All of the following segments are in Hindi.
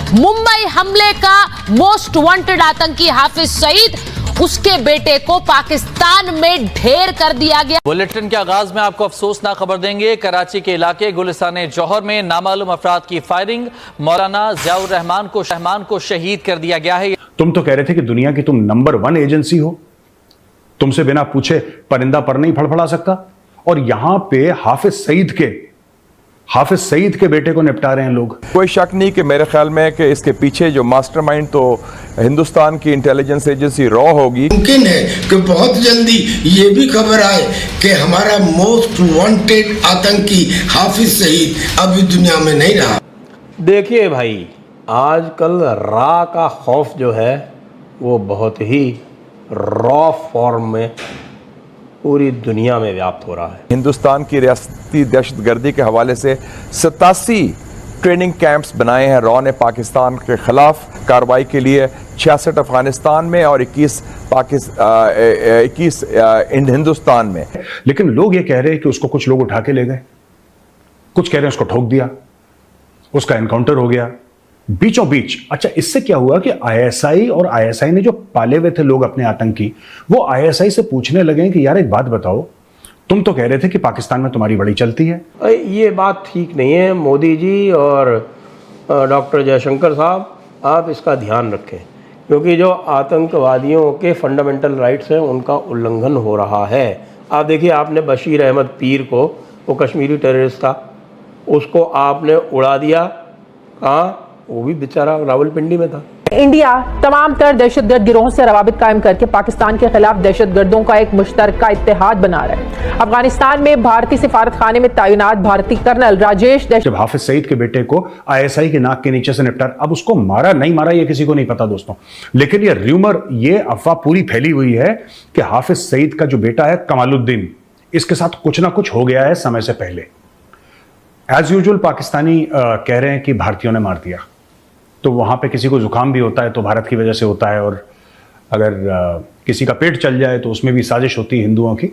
मुंबई हमले का मोस्ट वांटेड आतंकी हाफिज सईद, उसके बेटे को पाकिस्तान में ढेर कर दिया गया। बुलेटिन के आगाज में आपको अफसोसनाक खबर देंगे। कराची के इलाके गुलिस्तान जौहर में नामालूम अफराद की फायरिंग, मौलाना ज़ियाउर रहमान को शहीद कर दिया गया है। तुम तो कह रहे थे कि दुनिया की तुम नंबर 1 एजेंसी हो, तुमसे बिना पूछे परिंदा पर नहीं फड़फड़ा सकता, और यहां पे हाफिज सईद के बेटे को निपटा रहे हैं लोग। कोई शक नहीं कि मेरे ख्याल में कि इसके पीछे जो मास्टरमाइंड तो हिंदुस्तान की इंटेलिजेंस एजेंसी रॉ होगी। मुमकिन है कि बहुत जल्दी ये भी खबर आए कि हमारा मोस्ट वांटेड आतंकी हाफिज सईद अभी दुनिया में नहीं रहा। देखिए भाई, आजकल रा का खौफ जो है वो बहुत ही रॉ फॉर्म में पूरी दुनिया में व्याप्त हो रहा है। हिंदुस्तान की रियासती दहशतगर्दी के हवाले से 87 ट्रेनिंग कैंप्स बनाए हैं रॉ ने पाकिस्तान के खिलाफ कार्रवाई के लिए, 66 अफगानिस्तान में और 21 हिंदुस्तान में। लेकिन लोग ये कह रहे हैं कि उसको कुछ लोग उठा के ले गए, कुछ कह रहे हैं उसको ठोक दिया, उसका एनकाउंटर हो गया बीचों बीच। अच्छा, इससे क्या हुआ कि आईएसआई ने जो पाले हुए थे लोग अपने आतंकी, वो आईएसआई से पूछने लगे कि यार एक बात बताओ, तुम तो कह रहे थे कि पाकिस्तान में तुम्हारी बड़ी चलती है। ये बात ठीक नहीं है। मोदी जी और डॉक्टर जयशंकर साहब, आप इसका ध्यान रखें, क्योंकि जो आतंकवादियों के फंडामेंटल राइट्स हैं उनका उल्लंघन हो रहा है। आप देखिए, आपने बशीर अहमद पीर को, वो कश्मीरी टेररिस्ट था, उसको आपने उड़ा दिया। कहाँ? वो भी बेचारा रावलपिंडी में था। इंडिया तमाम तर दहशतगर्द गिरोहों से रवाबित कायम करके पाकिस्तान के खिलाफ दहशतगर्दों का एक मुश्तरका इत्तेहाद बना रहा है। अफगानिस्तान में भारतीय सिफारत खाने में तैनात भारतीय कर्नल राजेश, जब हाफिज सईद के बेटे को आईएसआई के नाक के नीचे से निपटा, अब उसको मारा नहीं मारा ये किसी को नहीं पता दोस्तों, लेकिन ये र्यूमर, ये अफवाह पूरी फैली हुई है कि हाफिज सईद का जो बेटा है कमालुद्दीन, इसके साथ कुछ ना कुछ हो गया है समय से पहले। एज यूजुअल पाकिस्तानी कह रहे हैं कि भारतीयों ने मार दिया। तो वहाँ पे किसी को जुकाम भी होता है तो भारत की वजह से होता है, और अगर किसी का पेट चल जाए तो उसमें भी साजिश होती है हिंदुओं की।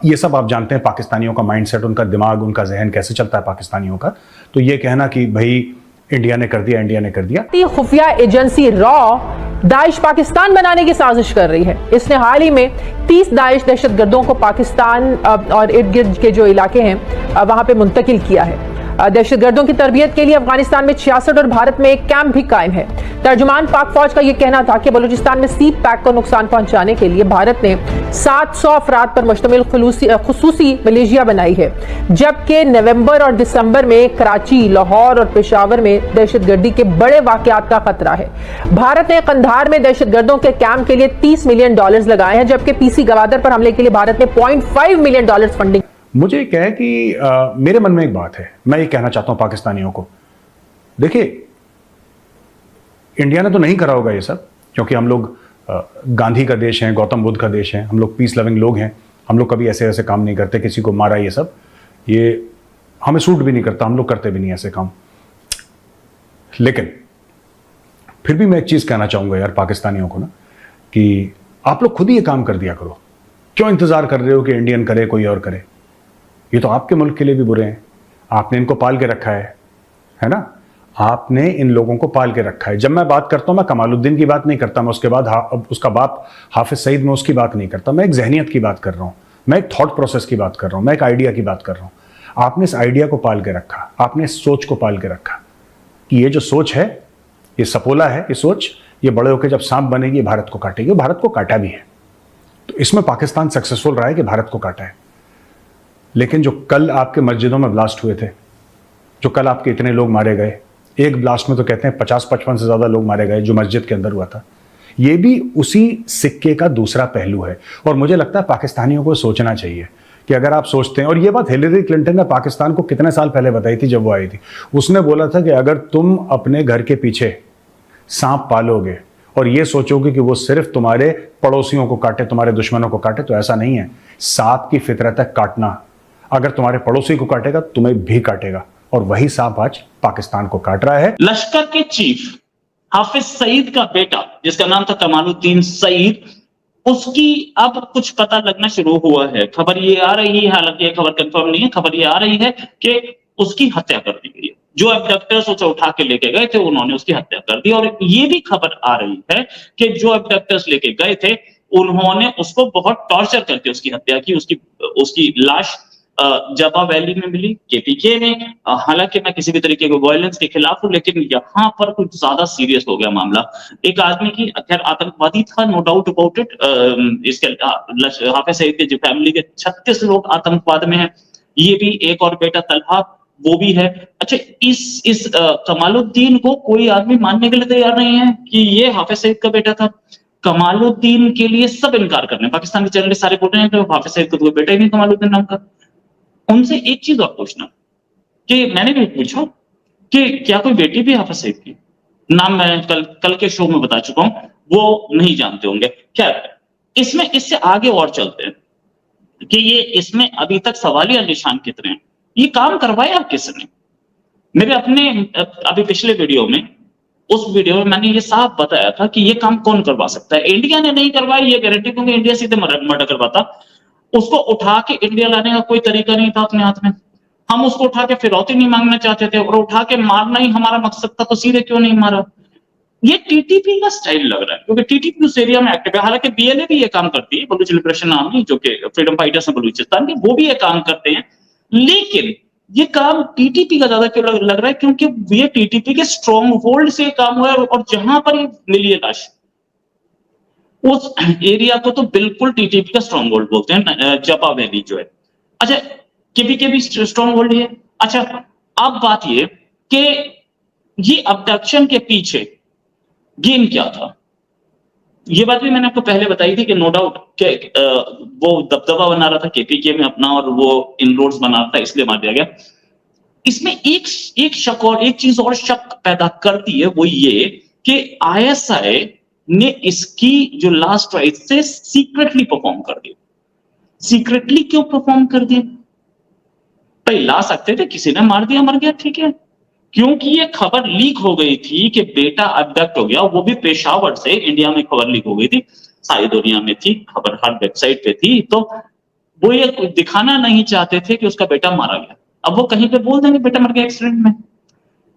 ये सब आप जानते हैं पाकिस्तानियों का माइंडसेट, उनका दिमाग, उनका जहन कैसे चलता है पाकिस्तानियों का। तो ये कहना कि भाई इंडिया ने कर दिया। खुफिया एजेंसी रॉ दाइश पाकिस्तान बनाने की साजिश कर रही है। इसने हाल ही में 30 दाइश दहशतगर्दों को पाकिस्तान और इर्द गिर्द के जो इलाके हैं वहां पे मुंतकिल किया है। दहशतगर्दों की तरबियत के लिए अफगानिस्तान में 66 और भारत में एक कैंप भी कायम है। तर्जुमान पाक फौज का यह कहना था कि बलूचिस्तान में सी पैक को नुकसान पहुंचाने के लिए भारत ने 700 अफराद पर मुश्तमिल खुसूसी मलेशिया बनाई है, जबकि नवंबर और दिसंबर में कराची, लाहौर और पेशावर में दहशतगर्दी के बड़े वाकयात का खतरा है। भारत ने कंधार में दहशतगर्दों के कैंप के लिए $30 मिलियन लगाए हैं, जबकि पीसी गवादर पर हमले के लिए भारत ने $0.5 मिलियन फंडिंग। मुझे क्या है कि मेरे मन में एक बात है, मैं ये कहना चाहता हूं पाकिस्तानियों को, देखिए इंडिया ने तो नहीं करा होगा ये सब, क्योंकि हम लोग गांधी का देश है, गौतम बुद्ध का देश है, हम लोग पीस लविंग लोग हैं, हम लोग कभी ऐसे काम नहीं करते, किसी को मारा ये सब, ये हमें सूट भी नहीं करता, हम लोग करते भी नहीं ऐसे काम। लेकिन फिर भी मैं एक चीज कहना चाहूंगा यार पाकिस्तानियों को ना, कि आप लोग खुद ही ये काम कर दिया करो। क्यों इंतजार कर रहे हो कि इंडियन करे, कोई और करे? ये तो आपके मुल्क के लिए भी बुरे हैं, आपने इनको पाल के रखा है ना, आपने इन लोगों को पाल के रखा है। जब मैं बात करता हूं, मैं कमालुद्दीन की बात नहीं करता, मैं उसके बाद उसका बाप हाफिज सईद में उसकी बात नहीं करता, मैं एक जहनियत की बात कर रहा हूं, मैं एक थॉट प्रोसेस की बात कर रहा हूं, मैं एक आइडिया की बात कर रहा हूं। आपने इस आइडिया को पाल के रखा, आपने इस सोच को पाल के रखा कि ये जो सोच है, ये सपोला है, ये सोच, ये बड़े होकर जब सांप बनेगी भारत को काटेगी। भारत को काटा भी है, तो इसमें पाकिस्तान सक्सेसफुल रहा है कि भारत को काटा है। लेकिन जो कल आपके मस्जिदों में ब्लास्ट हुए थे, जो कल आपके इतने लोग मारे गए, एक ब्लास्ट में तो कहते हैं 50-55 से ज़्यादा लोग मारे गए जो मस्जिद के अंदर हुआ था, ये भी उसी सिक्के का दूसरा पहलू है। और मुझे लगता है पाकिस्तानियों को सोचना चाहिए कि अगर आप सोचते हैं, और ये बात हिलेरी क्लिंटन ने पाकिस्तान को कितने साल पहले बताई थी जब वो आई थी, उसने बोला था कि अगर तुम अपने घर के पीछे सांप पालोगे और ये सोचोगे कि वो सिर्फ तुम्हारे पड़ोसियों को काटे, तुम्हारे दुश्मनों को काटे, तो ऐसा नहीं है। सांप की फितरत है काटना, अगर तुम्हारे पड़ोसी को काटेगा तुम्हें भी काटेगा, और वही सांप आज पाकिस्तान को काट रहा है। लश्कर के चीफ हाफिज सईद का बेटा, जिसका नाम था कमालुद्दीन सईद, उसकी अब कुछ पता लगना शुरू हुआ है। खबर ये आ रही है, हालांकि ये खबर कंफर्म नहीं है, खबर ये आ रही है कि उसकी हत्या कर दी गई है। जो एब्डक्टर्स उसे उठा के लेके गए थे उन्होंने उसकी हत्या कर दी। और ये भी खबर आ रही है कि जो एब्डक्टर्स लेके गए थे उन्होंने उसको बहुत टॉर्चर करके उसकी हत्या की। उसकी लाश जबा वैली में मिली, केपीके में। हालांकि मैं किसी भी तरीके के वायलेंस के खिलाफ हूं, लेकिन यहाँ पर कुछ ज्यादा सीरियस हो गया मामला। एक आदमी की, खैर आतंकवादी था, नो डाउट अबाउट इट। इसके हाफिज सईद के जो फैमिली के 36 लोग आतंकवाद में हैं। ये भी एक और बेटा तलहा वो भी है। अच्छा, इस कमालुद्दीन को कोई आदमी मानने के लिए तैयार नहीं है कि ये हाफिज सईद का बेटा था। कमालुद्दीन के लिए सब इनकार कर रहे हैं। पाकिस्तानी चैनल सारे बोल रहे हैं कि हाफिज सईद का कोई बेटा ही नहीं कमालुद्दीन नाम का। उनसे एक चीज और पूछना कि मैंने भी पूछा कि क्या कोई बेटी भी हाफिज सईद की? नाम मैं कल के शो में बता चुका हूं, वो नहीं जानते होंगे। क्या इसमें इससे आगे और चलते हैं कि ये इसमें अभी तक सवालिया निशान कितने हैं। ये काम करवाया किसने? मेरे अपने अभी पिछले वीडियो में, उस वीडियो में मैंने ये साफ बताया था कि ये काम कौन करवा सकता है। इंडिया ने नहीं करवाया, ये गारंटी दूंगा। इंडिया सीधे मर्डर करवाता। उसको उठा के इंडिया लाने का कोई तरीका नहीं था अपने हाथ में। हम उसको उठा के फिरौती नहीं मांगना चाहते थे और उठा के मारना ही हमारा मकसद था, तो सीधे क्यों नहीं मारा? ये टीटीपी का स्टाइल लग रहा है, क्योंकि टीटीपी उस एरिया में एक्टिव है। हालांकि बीएलए भी ये काम करती है, बलूच लिबरेशन आर्मी, जो कि फ्रीडम फाइटर्स है बलूचिस्तान के, वो भी ये काम करते हैं। लेकिन ये काम टीटीपी का ज्यादा क्यों लग रहा है? क्योंकि ये टीटीपी के स्ट्रॉन्ग होल्ड से काम हुआ है। और जहां पर ये मिली है लाश, उस एरिया को तो बिल्कुल टीटीपी का स्ट्रॉन्ग होल्ड बोलते हैं, जबा वैली जो है। अच्छा, केपीके भी स्ट्रॉन्ग होल्ड है। अच्छा, अब बात ये कि ये अबडक्शन के पीछे गेम क्या था? ये बात भी मैंने आपको पहले बताई थी कि नो डाउट कि वो दबदबा बना रहा था केपीके में अपना, और वो इनरोड्स बना रहा था, इसलिए मार दिया गया। इसमें एक शक और एक चीज और शक पैदा करती है, वो ये कि आईएसआई ने इसकी जो लास्ट राइट से सीक्रेटली परफॉर्म कर दिया। सीक्रेटली क्यों परफॉर्म कर दिया? भाई ला सकते थे, किसी ने मार दिया, मर गया, ठीक है। क्योंकि ये खबर लीक हो गई थी कि बेटा अबडक्ट हो गया, वो भी पेशावर से। इंडिया में खबर लीक हो गई थी, सारी दुनिया में थी खबर, हर वेबसाइट पे थी। तो वो ये दिखाना नहीं चाहते थे कि उसका बेटा मारा गया। अब वो कहीं पे बोल देंगे बेटा मर गया एक्सीडेंट में।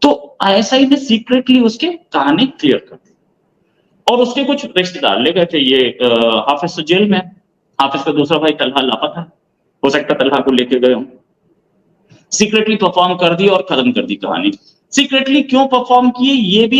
तो आईएसआई ने सीक्रेटली उसके कहानी क्लियर कर दी। और उसके कुछ रिश्तेदार ले गए थे। ये हाफिज तो जेल में, हाफिज का दूसरा भाई तलहा लापता, हो सकता तलहा को लेके गए हों। सीक्रेटली परफॉर्म कर दी और खत्म कर दी कहानी। सीक्रेटली क्यों परफॉर्म किए ये भी